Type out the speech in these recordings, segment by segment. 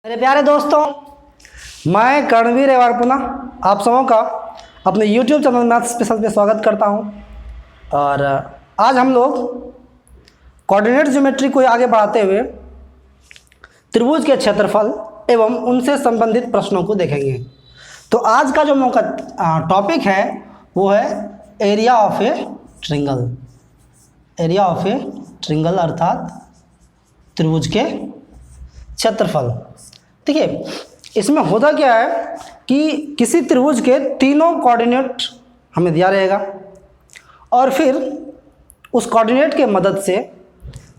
मेरे प्यारे दोस्तों, मैं कर्णवीर एक बार पुनः आप सबों का अपने YouTube चैनल मैथ्स स्पेशल पे स्वागत करता हूं। और आज हम लोग कोऑर्डिनेट ज्योमेट्री को आगे बढ़ाते हुए त्रिभुज के क्षेत्रफल एवं उनसे संबंधित प्रश्नों को देखेंगे। तो आज का जो हम लोग का टॉपिक है वो है area of A triangle. Area of A triangle अर्थात त्रिभुज के क्षेत्रफल। देखिए, इसमें होता क्या है कि किसी त्रिभुज के तीनों कोऑर्डिनेट हमें दिया रहेगा और फिर उस कोऑर्डिनेट के मदद से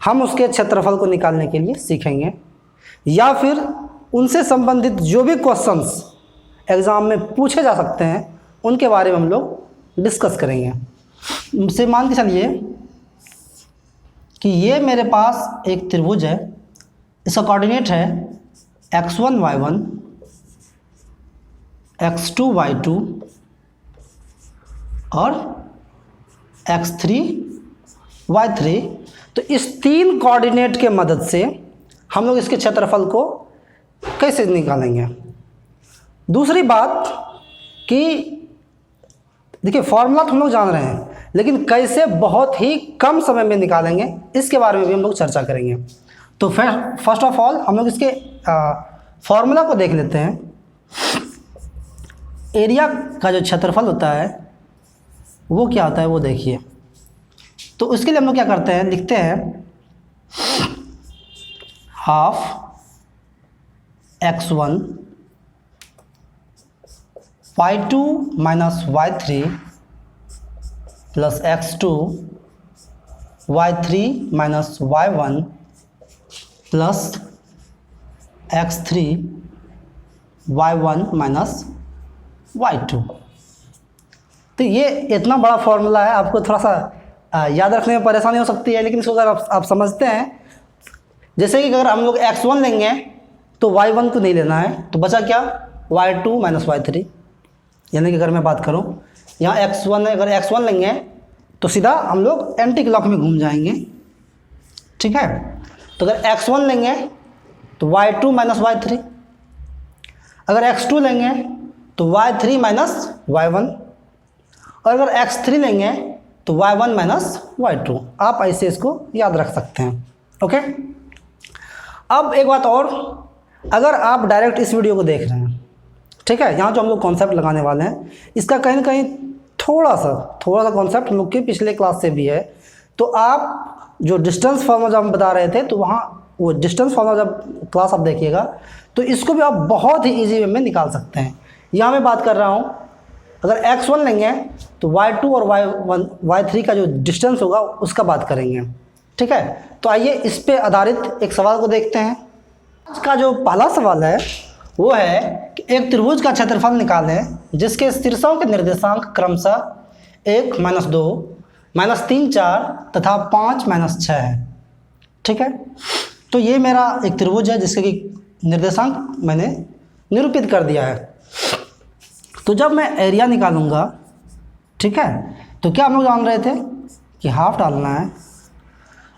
हम उसके क्षेत्रफल को निकालने के लिए सीखेंगे, या फिर उनसे संबंधित जो भी क्वेश्चंस एग्ज़ाम में पूछे जा सकते हैं उनके बारे में हम लोग डिस्कस करेंगे। से मान के चलिए कि ये मेरे पास एक त्रिभुज है, इसका कोऑर्डिनेट है x1 y1, x2 y2 और x3 y3। तो इस तीन कोऑर्डिनेट के मदद से हम लोग इसके क्षेत्रफल को कैसे निकालेंगे। दूसरी बात कि देखिए, फॉर्मूला तो हम लोग जान रहे हैं, लेकिन कैसे बहुत ही कम समय में निकालेंगे इसके बारे में भी हम लोग चर्चा करेंगे। तो फर्स्ट ऑफ ऑल हम लोग इसके फॉर्मूला को देख लेते हैं। एरिया का जो क्षेत्रफल होता है वो क्या होता है वो देखिए। तो इसके लिए हम लोग क्या करते हैं, लिखते हैं half x1 y2 minus y3 plus x2 y3 minus y1 plus x3 y1 minus y2। तो ये इतना बड़ा फॉर्मूला है, आपको थोड़ा सा याद रखने में परेशानी हो सकती है, लेकिन इसको अगर आप समझते हैं, जैसे कि अगर हम लोग x1 लेंगे तो y1 को नहीं लेना है, तो बचा क्या y2 माइनस y3। यानी कि अगर मैं बात करूं यहाँ x1 है, अगर x1 लेंगे तो सीधा हम लोग एंटी क्लॉक में घूम जाएंगे, ठीक है। तो अगर x1 लेंगे तो y2 माइनस y3, अगर x2 लेंगे तो y3 माइनस y1, और अगर x3 लेंगे तो y1 माइनस y2। आप ऐसे इसको याद रख सकते हैं, ओके। अब एक बात और, अगर आप डायरेक्ट इस वीडियो को देख रहे हैं, ठीक है, यहाँ जो हम लोग कॉन्सेप्ट लगाने वाले हैं इसका कहीं ना कहीं थोड़ा सा कॉन्सेप्ट हम लोग के पिछले क्लास से भी है। तो आप जो डिस्टेंस फॉर्मूला जब हम बता रहे थे, तो वहाँ वो डिस्टेंस फॉर्मूला जब क्लास आप देखिएगा तो इसको भी आप बहुत ही इजी वे में निकाल सकते हैं। यहाँ मैं बात कर रहा हूँ, अगर x1 लेंगे तो y2 और y3 का जो डिस्टेंस होगा उसका बात करेंगे, ठीक है। तो आइए इस पे आधारित एक सवाल को देखते हैं। आज का जो पहला सवाल है वो है कि एक त्रिभुज का क्षेत्रफल निकालें जिसके शीर्षों के निर्देशांक क्रमशः 1 माइनस 2 माइनस 3 4 तथा 5 माइनस 6 है, ठीक है। तो ये मेरा एक त्रिभुज है जिसके कि निर्देशांक मैंने निरूपित कर दिया है। तो जब मैं एरिया निकालूंगा, ठीक है, तो क्या हम लोग जान रहे थे कि हाफ डालना है।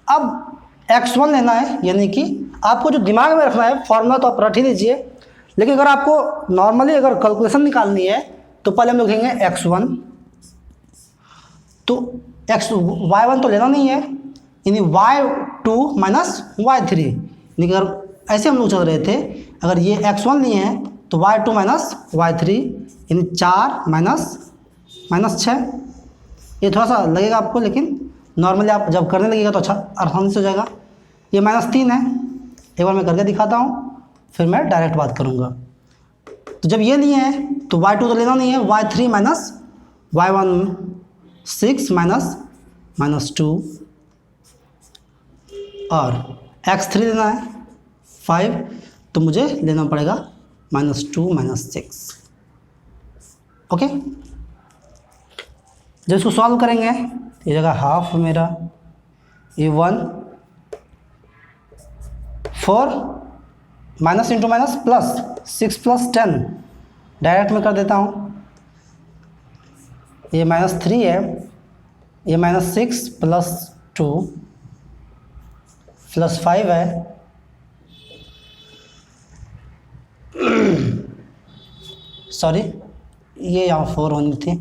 अब x1 लेना है, यानी कि आपको जो दिमाग में रखना है फॉर्मूला तो आप रट ही लीजिए, लेकिन अगर आपको नॉर्मली अगर कैलकुलेशन निकालनी है तो पहले हम लोग लिखेंगे x1। तो y1 तो लेना नहीं है, यानी y2 माइनस y3। यानी अगर ऐसे हम लोग चल रहे थे, अगर ये x1 लिए हैं तो y2 माइनस y3, यानी 4 माइनस 6। ये थोड़ा सा लगेगा आपको, लेकिन नॉर्मली आप जब करने लगेगा तो अच्छा आसानी से हो जाएगा। ये -3 है, एक बार मैं करके दिखाता हूँ, फिर मैं डायरेक्ट बात करूँगा। तो जब ये लिए हैं तो y2 तो लेना नहीं है, y3 माइनस y1 6 माइनस 2, और x3 लेना है 5, तो मुझे लेना पड़ेगा -2 माइनस 6, ओके। जब इसको सॉल्व करेंगे, ये जगह हाफ मेरा, ये 1 4 minus into minus plus 6 plus 10 direct में कर देता हूँ। ये -3 है, ये -6 प्लस 2 प्लस 5 है, सॉरी ये यहाँ 4 होनी थी,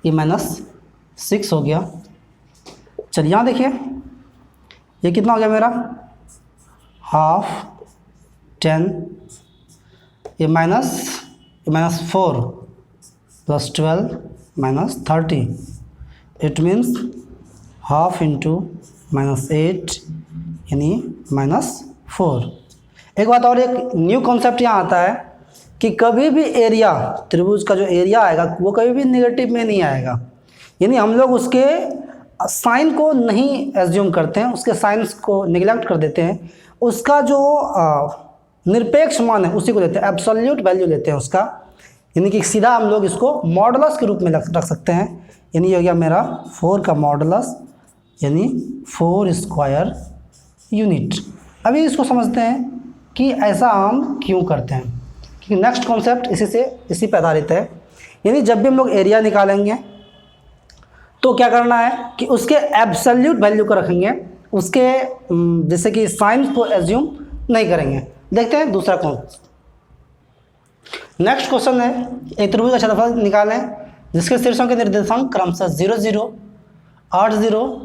ये -6 हो गया। चलिए यहाँ देखिए ये कितना हो गया मेरा, हाफ 10, ये -4 plus 12 -30, it means half into -8 यानी -4। एक बात और, एक न्यू कॉन्सेप्ट यहाँ आता है कि कभी भी एरिया, त्रिभुज का जो एरिया आएगा वो कभी भी नेगेटिव में नहीं आएगा, यानी हम लोग उसके साइन को नहीं एज्यूम करते हैं, उसके साइंस को निगलेक्ट कर देते हैं, उसका जो निरपेक्ष मान है उसी को लेते हैं, एब्सोल्यूट वैल्यू लेते हैं उसका, यानी कि सीधा हम लोग इसको मॉडुलस के रूप में रख सकते हैं। यानी ये हो गया मेरा 4 का मॉडुलस यानी 4 स्क्वायर यूनिट। अभी इसको समझते हैं कि ऐसा हम क्यों करते हैं, क्योंकि नेक्स्ट कॉन्सेप्ट इसी पे आधारित है। यानी जब भी हम लोग एरिया निकालेंगे तो क्या करना है कि उसके एब्सोल्यूट वैल्यू को रखेंगे, उसके जैसे कि साइन को एज्यूम नहीं करेंगे। देखते हैं दूसरा कॉन्सेप्ट। नेक्स्ट क्वेश्चन है, एक त्रिभुज का क्षेत्रफल निकालें जिसके शीर्षों के निर्देशांक क्रमशः 0, 0, 8, 0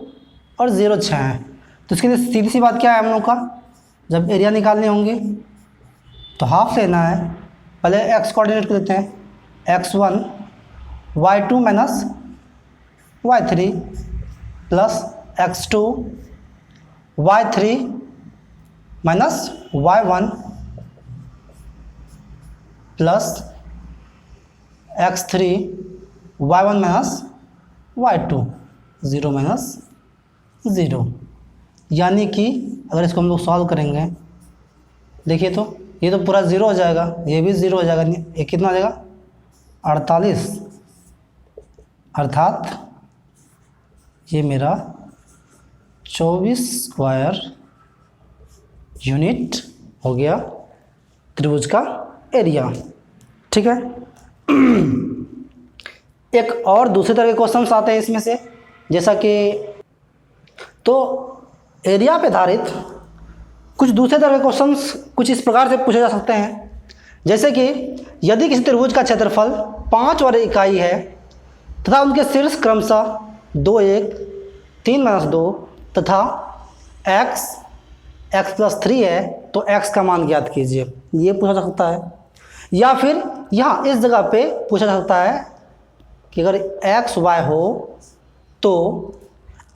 और 0, 6 हैं। तो इसके लिए सीधी सी बात क्या है, हम लोग का जब एरिया निकालने होंगे तो हाफ लेना है। पहले एक्स कोऑर्डिनेट को देते हैं, x1 y2 minus y3 plus x2 y3 minus y1 plus x3 y1 minus y2 0 minus 0। यानी कि अगर इसको हम लोग सॉल्व करेंगे, देखिए तो ये तो पूरा 0 हो जाएगा, ये भी 0 हो जाएगा, ये कितना हो जाएगा 48, अर्थात ये मेरा 24 स्क्वायर यूनिट हो गया त्रिभुज का एरिया। ठीक है। एक और दूसरे तरह के क्वेश्चंस आते हैं इसमें से, जैसा कि तो एरिया पे आधारित कुछ दूसरे तरह के क्वेश्चंस कुछ इस प्रकार से पूछे जा सकते हैं, जैसे कि यदि किसी त्रिभुज का क्षेत्रफल 5 वर्ग इकाई है तथा उनके शीर्ष क्रमशः 2, 1, 3, -2 तथा x प्लस 3 है तो x का मान ज्ञात कीजिए, ये पूछा जा सकता है। या फिर यहाँ इस जगह पे पूछा जा सकता है कि अगर x y हो तो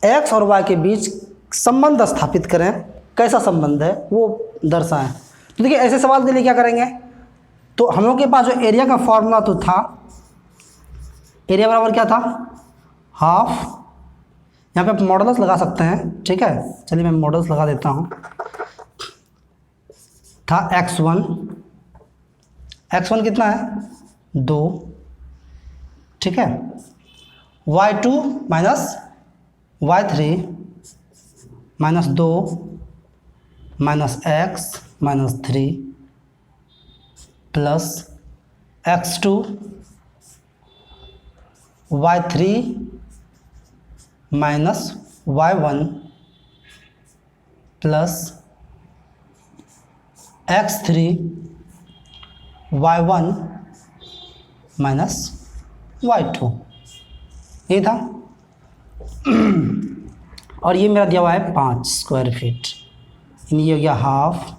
x और y के बीच संबंध स्थापित करें, कैसा संबंध है वो दर्शाएं। तो देखिए ऐसे सवाल के लिए क्या करेंगे, तो हम लोग के पास जो एरिया का फॉर्मूला तो था, एरिया बराबर क्या था, हाफ, यहाँ पे आप मॉडुलस लगा सकते हैं। ठीक है, चलिए मैं मॉडुलस लगा देता हूँ, था x1 कितना है 2, ठीक है, y2 minus y3 -2 minus x minus 3 plus x2 y3 minus y1 plus x3 y1 minus y2, ये था। और ये मेरा दिया हुआ है 5 स्क्वायर फीट, यानी ये हो गया हाफ,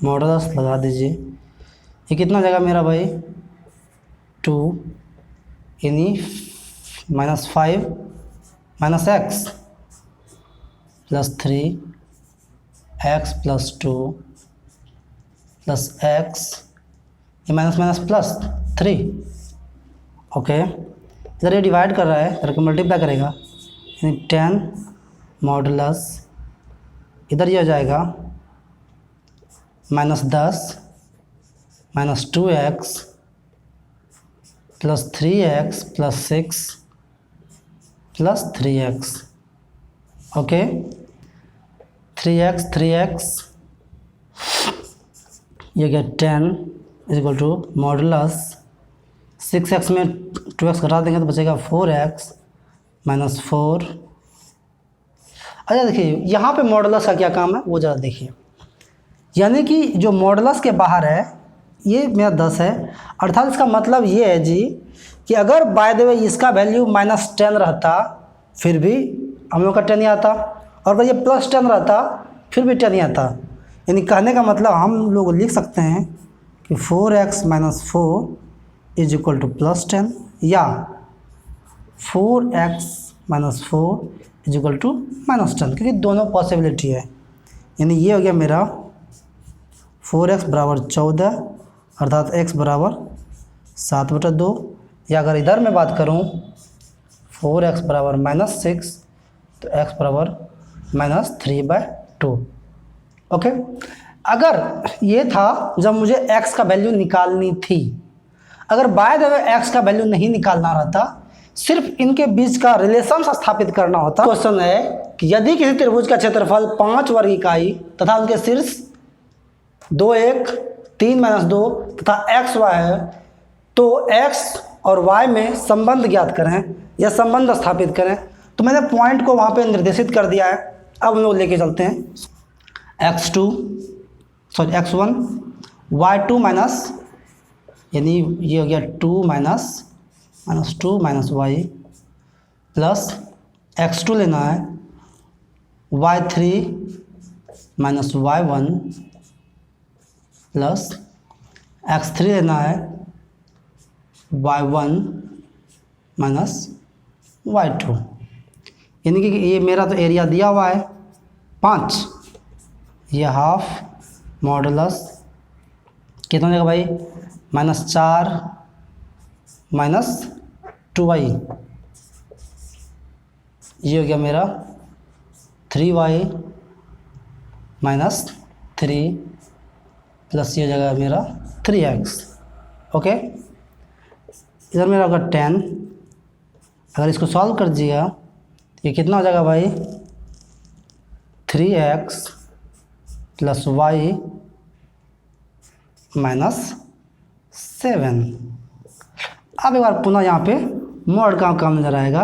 मॉडुलस लगा दीजिए, ये कितना हो जाएगा मेरा भाई 2, यानी -5 minus x plus 3 x plus 2 plus x, ये माइनस माइनस प्लस 3, ओके। इधर ये डिवाइड कर रहा है, इधर को मल्टीप्लाई करेगा, यानी 10 मॉडुलस, इधर ये हो जाएगा -10 minus 2x plus 3x plus 6 plus 3x, okay. 3x ये गया 10 is equal to modulus 6x में 2x घटा देंगे तो बचेगा 4x माइनस 4। अच्छा देखिए यहाँ पे मॉडुलस का क्या काम है वो ज़रा देखिए, यानी कि जो मॉडुलस के बाहर है ये मेरा 10 है, अर्थात इसका मतलब ये है जी कि अगर बाय द वे इसका वैल्यू -10 रहता फिर भी हम लोग का 10 ही आता, और अगर ये +10 रहता फिर भी 10 ही आता। यानी कहने का मतलब हम लोग लिख सकते हैं कि 4x - 4 = +10 या 4x - 4 = -10, क्योंकि दोनों पॉसिबिलिटी है। यानी ये हो गया मेरा 4x = 14 अर्थात x = 7/2, या अगर इधर मैं बात करूं 4x = -6 तो x = -3/2। ओके, अगर ये था जब मुझे x का वैल्यू निकालनी थी, अगर बाय द वे x का वैल्यू नहीं निकालना रहता, सिर्फ इनके बीच का रिलेशन स्थापित करना होता। क्वेश्चन है कि यदि किसी त्रिभुज का क्षेत्रफल 5 वर्ग इकाई तथा उनके शीर्ष 2 1 3 - 2 तथा x y है, तो x और y में संबंध ज्ञात करें या संबंध स्थापित करें। तो मैंने पॉइंट को वहाँ पे निर्देशित कर दिया है। अब हम लोग लेके चलते हैं x1 y2 माइनस, यानी ये हो गया 2 - 2 - y प्लस x2 लेना है y3 - y1 प्लस x3 लेना है y1 - y2। यानी कि ये मेरा तो एरिया दिया हुआ है 5, ये हाफ मॉडुलस कितना देगा भाई -4 - 2y, ये हो गया मेरा 3y - 3 प्लस ये जगह मेरा 3x। ओके, इधर मेरा होगा 10। अगर इसको सॉल्व कर दिया ये कितना हो जाएगा भाई 3x + y - 7। अब एक बार पुनः यहाँ पे मॉड का काम नजर आएगा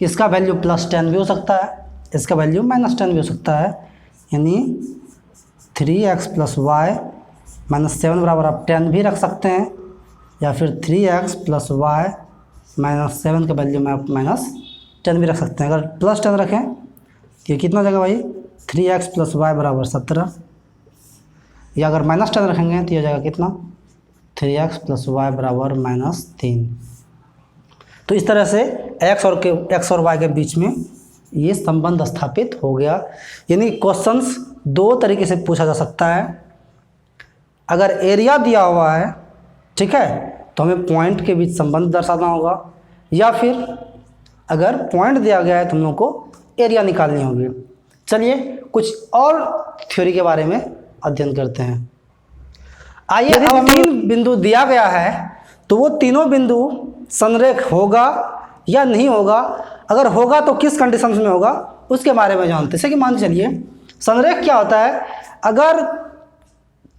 कि इसका वैल्यू +10 भी हो सकता है, इसका वैल्यू -10 भी हो सकता है। यानी 3x + y - 7 बराबर आप 10 भी रख सकते हैं, या फिर 3x + y - 7 का वैल्यू में आप -10 भी रख सकते हैं। अगर +10 रखें तो ये कितना हो जाएगा भाई 3x + y = 17, या अगर -10 रखेंगे तो ये हो जाएगा कितना 3x + y = -3। तो इस तरह से x और y के बीच में ये संबंध स्थापित हो गया। यानी क्वेश्चंस दो तरीके से पूछा जा सकता है। अगर एरिया दिया हुआ है, ठीक है, तो हमें पॉइंट के बीच संबंध दर्शाना होगा, या फिर अगर पॉइंट दिया गया है तो हम लोग को एरिया निकालनी होगी। चलिए कुछ और थ्योरी के बारे में अध्ययन करते हैं। आइए, अब 3 बिंदु दिया गया है तो वो तीनों बिंदु संरेख होगा या नहीं होगा, अगर होगा तो किस कंडीशंस में होगा उसके बारे में जानते हैं। जैसे कि मान चलिए संरेख क्या होता है, अगर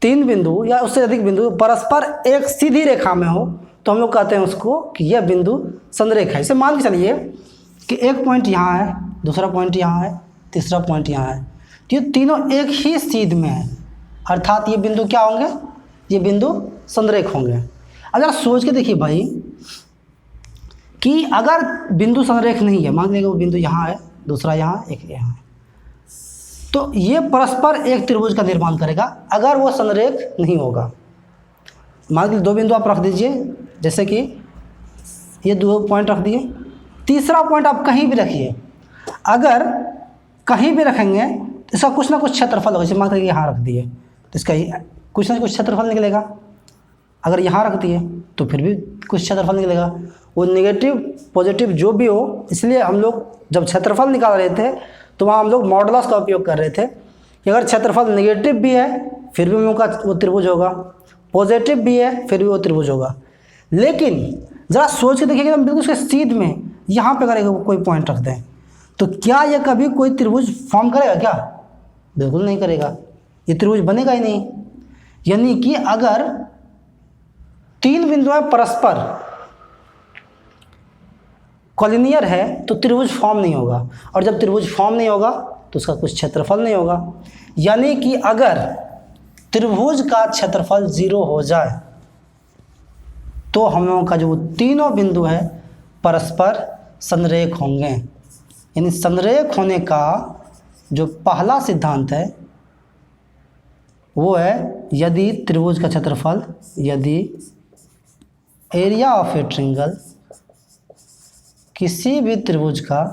3 बिंदु या उससे अधिक बिंदु परस्पर एक सीधी रेखा में हो तो हम लोग कहते हैं उसको कि यह बिंदु संरेख है। इसे मान के चलिए कि एक पॉइंट यहाँ है, दूसरा पॉइंट यहाँ है, तीसरा पॉइंट यहाँ है, तो ये तीनों एक ही सीध में है, अर्थात ये बिंदु क्या होंगे, ये बिंदु संरेख होंगे। अगर सोच के देखिए भाई कि अगर बिंदु संरेख नहीं है, मान लीजिए वो बिंदु यहाँ है, दूसरा यहाँ, एक यहाँ है, तो ये परस्पर एक त्रिभुज का निर्माण करेगा अगर वो संरेख नहीं होगा। मान लीजिए 2 बिंदु आप रख दीजिए, जैसे कि ये 2 पॉइंट रख दिए, तीसरा पॉइंट आप कहीं भी रखिए, अगर कहीं भी रखेंगे तो इसका कुछ ना कुछ क्षेत्रफल होगा। जैसे मान लीजिए यहाँ रख दिए तो इसका कुछ ना कुछ क्षेत्रफल निकलेगा, अगर यहाँ रख दिए तो फिर भी कुछ क्षेत्रफल निकलेगा, वो नेगेटिव पॉजिटिव जो भी हो। इसलिए हम लोग जब क्षेत्रफल निकाल रहे थे तो वहाँ हम लोग मॉडुलस का उपयोग कर रहे थे कि अगर क्षेत्रफल नेगेटिव भी है फिर भी हम लोग का वो त्रिभुज होगा, पॉजिटिव भी है फिर भी वो त्रिभुज होगा। लेकिन ज़रा सोच के देखिएगा हम बिल्कुल उसके सीध में यहाँ पे करेगा कोई पॉइंट रख दें तो क्या ये कभी कोई त्रिभुज फॉर्म करेगा क्या? बिल्कुल नहीं करेगा, ये त्रिभुज बनेगा ही नहीं। यानी कि अगर 3 बिंदुएं परस्पर कॉलिनियर है तो त्रिभुज फॉर्म नहीं होगा, और जब त्रिभुज फॉर्म नहीं होगा तो उसका कुछ क्षेत्रफल नहीं होगा। यानी कि अगर त्रिभुज का क्षेत्रफल 0 हो जाए तो हम लोगों का जो तीनों बिंदु है परस्पर संरेख होंगे। यानी संरेख होने का जो पहला सिद्धांत है वो है यदि त्रिभुज का क्षेत्रफल, यदि एरिया ऑफ ए ट्रायंगल, किसी भी त्रिभुज का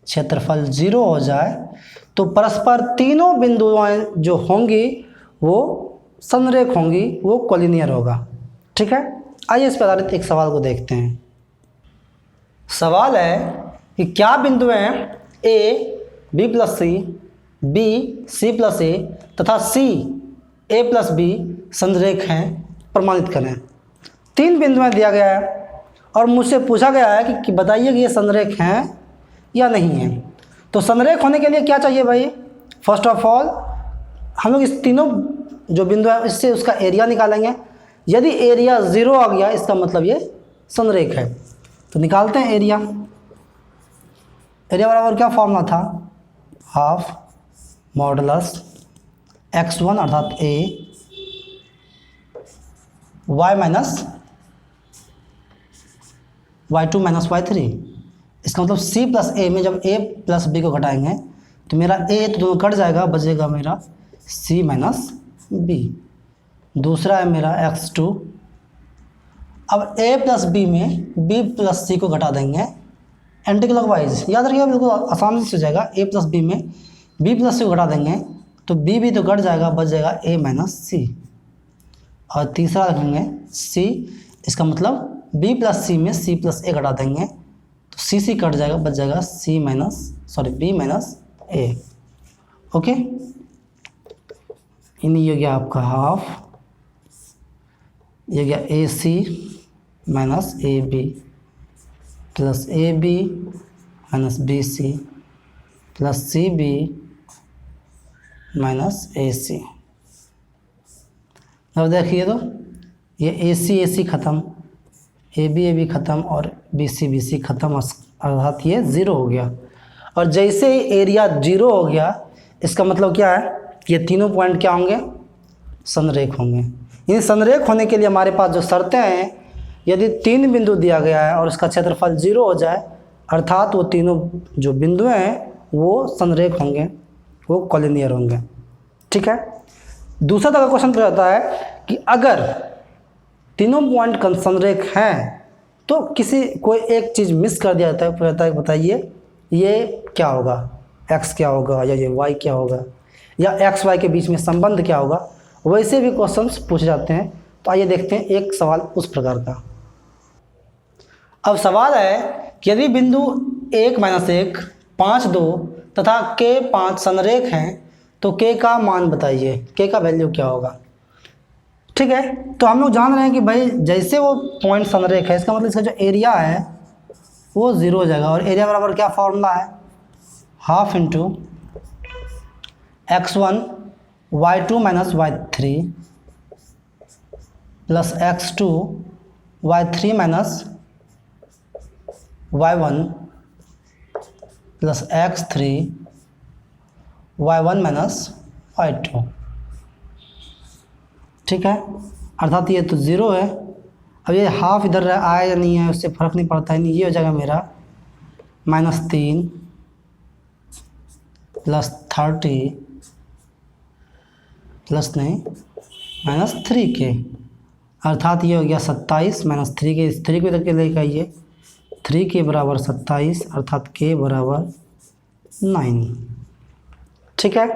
क्षेत्रफल 0 हो जाए तो परस्पर तीनों बिंदुएं जो होंगी वो संरेख होंगी, वो कोलिनियर होगा। ठीक है, आइए इस पर आधारित एक सवाल को देखते हैं। सवाल है कि क्या बिंदुएं A B plus C, B C plus A तथा सी ए प्लस बी संरेख हैं, प्रमाणित करें। 3 बिंदुएं दिया गया है और मुझसे पूछा गया है कि बताइए कि ये संरेख हैं या नहीं है। तो संरेख होने के लिए क्या चाहिए भाई? फर्स्ट ऑफ ऑल हम लोग इस तीनों जो बिंदु है इससे उसका एरिया निकालेंगे। यदि एरिया 0 आ गया इसका मतलब ये संरेख है। तो निकालते हैं एरिया। एरिया बराबर क्या फॉर्मूला था? हाफ मॉडुलस x1 अर्थात a y minus y2 minus y3। इसका मतलब c प्लस a में जब a प्लस b को घटाएंगे तो मेरा a तो दोनों कट जाएगा, बचेगा मेरा c माइनस b। दूसरा है मेरा x2। अब a प्लस b में b प्लस c को घटा देंगे एंटी क्लॉकवाइज, याद रखिएगा, बिल्कुल आसानी से हो जाएगा। a प्लस b में b प्लस c को घटा देंगे तो b तो कट जाएगा, बच जाएगा a माइनस c। और तीसरा रखेंगे c, इसका मतलब b प्लस c में c प्लस a घटा देंगे तो c कट जाएगा, बच जाएगा b माइनस a। ओके, ये हो गया आपका हाफ, ये गया AC minus AB plus AB minus BC plus CB minus AC। अब देखिए तो ये AC ख़त्म, AB ख़त्म और BC ख़त्म, अर्थात ये 0 हो गया। और जैसे ही एरिया 0 हो गया इसका मतलब क्या है? ये तीनों पॉइंट क्या होंगे? संरेख होंगे। इन संरेख होने के लिए हमारे पास जो शर्तें हैं, यदि 3 बिंदु दिया गया है और उसका क्षेत्रफल 0 हो जाए अर्थात वो तीनों जो बिंदु हैं वो संरेख होंगे, वो कोलिनियर होंगे। ठीक है। दूसरा तरह का क्वेश्चन पूछा जाता है कि अगर तीनों पॉइंट संरेख हैं तो कोई एक चीज़ मिस कर दिया जाता है, पूछा जाता है बताइए ये क्या होगा, x क्या होगा या ये y क्या होगा या x y के बीच में संबंध क्या होगा। वैसे भी क्वेश्चंस पूछे जाते हैं। तो आइए देखते हैं एक सवाल उस प्रकार का। अब सवाल है कि यदि बिंदु 1 माइनस 1 5 2 तथा k 5 संरेख हैं तो k का मान बताइए, k का वैल्यू क्या होगा। ठीक है, तो हम लोग जान रहे हैं कि भाई जैसे वो पॉइंट संरेख है इसका मतलब इसका जो एरिया है वो 0 हो जाएगा। और एरिया बराबर क्या फॉर्मूला है? Half into x1 y2 minus y3 plus x2 y3 minus y1 plus x3 y1 minus y2। ठीक है, अर्थात ये तो 0 है। अब ये हाफ इधर आया या नहीं है उससे फ़र्क नहीं पड़ता है, नहीं, ये हो जाएगा मेरा -3 प्लस 30 प्लस नहीं -3k, अर्थात ये हो गया 27 माइनस 3k। इस 3 को इधर के लेकर आइए, 3k बराबर 27 अर्थात k बराबर 9। ठीक है,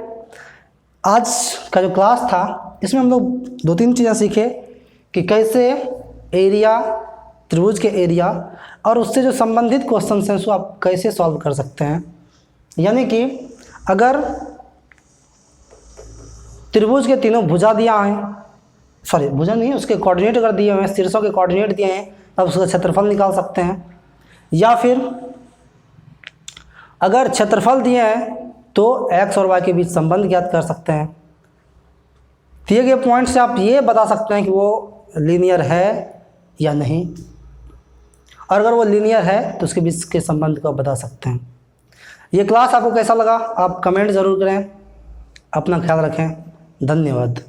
आज का जो क्लास था इसमें हम लोग 2-3 चीज़ें सीखे कि कैसे एरिया, त्रिभुज के एरिया और उससे जो संबंधित क्वेश्चन हैं उसको आप कैसे सॉल्व कर सकते हैं। यानी कि अगर त्रिभुज के तीनों भुजा दिया है, सॉरी भुजा नहीं, उसके कोऑर्डिनेट अगर दिए हुए हैं, शीर्षों के कोऑर्डिनेट दिए हैं तब उसका क्षेत्रफल निकाल सकते हैं। या फिर अगर क्षेत्रफल दिए हैं तो x और y के बीच संबंध ज्ञात कर सकते हैं। दिए गए पॉइंट से आप ये बता सकते हैं कि वो लीनियर है या नहीं, और अगर वो लीनियर है तो उसके बीच के संबंध को आप बता सकते हैं। ये क्लास आपको कैसा लगा आप कमेंट ज़रूर करें। अपना ख्याल रखें। धन्यवाद।